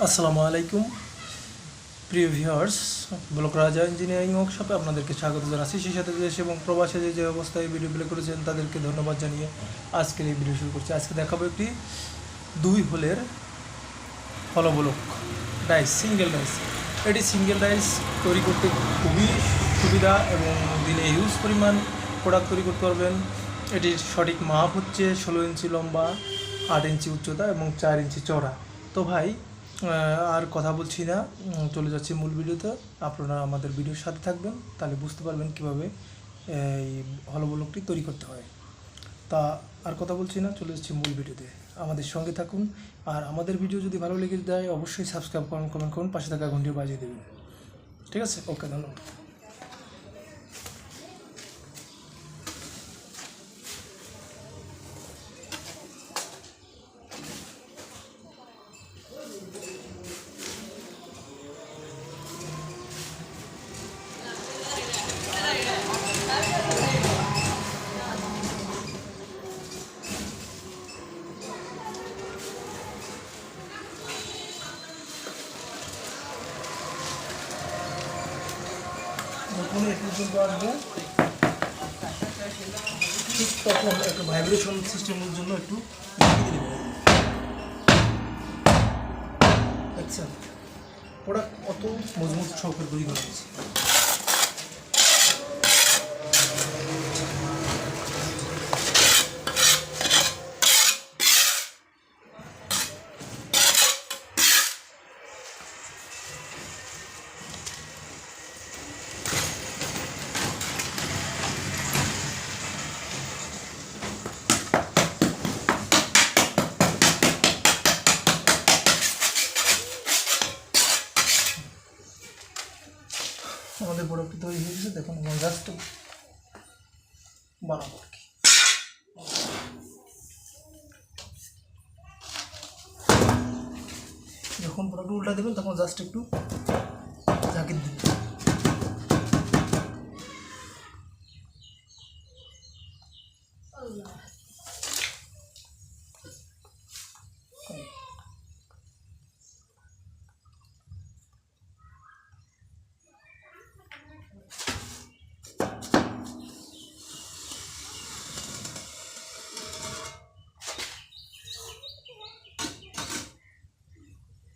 আসসালামু আলাইকুম প্রিয় ভিউয়ার্স, ব্লক রাজা ইঞ্জিনিয়ারিং ওয়ার্কশপে আপনাদেরকে স্বাগত জানাচ্ছি। সেই সাথে দেশ এবং প্রবাসে যে অবস্থায় ভিডিও প্লে করেছেন তাদেরকে ধন্যবাদ জানিয়ে আজকের এই ভিডিও শুরু করছি। আজকে দেখাবো একটি 2 হোলের হলো ব্লক ডাইস, সিঙ্গেল ডাইস। এটি সিঙ্গেল ডাইস তৈরি করতে খুবই সুবিধা এবং দিনে হিউজ পরিমাণ প্রোডাক্ট তৈরি করতে পারবেন। এটির সঠিক মাপ হচ্ছে 16 ইঞ্চি লম্বা, 8 ইঞ্চি উচ্চতা এবং 4 ইঞ্চি চওড়া। তো ভাই আর কথা বলছি না, চলে যাচ্ছি মূল ভিডিওতে। আপনারা আমাদের ভিডিওর সাথে থাকবেন, তাহলে বুঝতে পারবেন কীভাবে এই হলো ব্লকটি তৈরি করতে হয়। তা আর কথা বলছি না, চলে যাচ্ছি মূল ভিডিওতে। আমাদের সঙ্গে থাকুন। আর আমাদের ভিডিও যদি ভালো লেগে যায় অবশ্যই সাবস্ক্রাইব করুন, কমেন্ট করুন, পাশে থাকা ঘন্টি বাজিয়ে দেবেন। ঠিক আছে, ওকে, ধন্যবাদ। যখন এ পর্যন্ত আসবে ঠিক তখন একটু ভাইব্রেশন সিস্টেমের জন্য একটু ঢেকে দেবেন। দেখছেন প্রোডাক্ট কত মজবুত সহকারে তৈরি করা হয়েছে। আমাদের প্রোডাক্টটি তৈরি হয়ে গেছে, দেখুন আমার জাস্ট বানাবো আর কি। যখন প্রোডাক্ট উল্টা দেবেন তখন জাস্ট একটু ঝাঁকিয়ে দেবেন।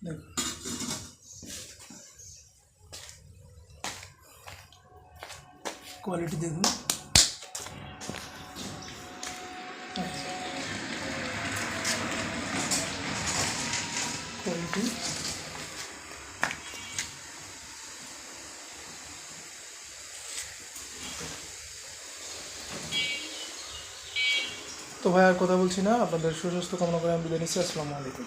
দেখুন কোয়ালিটি দেখুন। কোয়ালিটি তো ভাই আর কথা বলছি না, আপনাদের সুস্বাস্থ্য কামনা করে আমি বিদায় নিচ্ছি। আসসালামু আলাইকুম।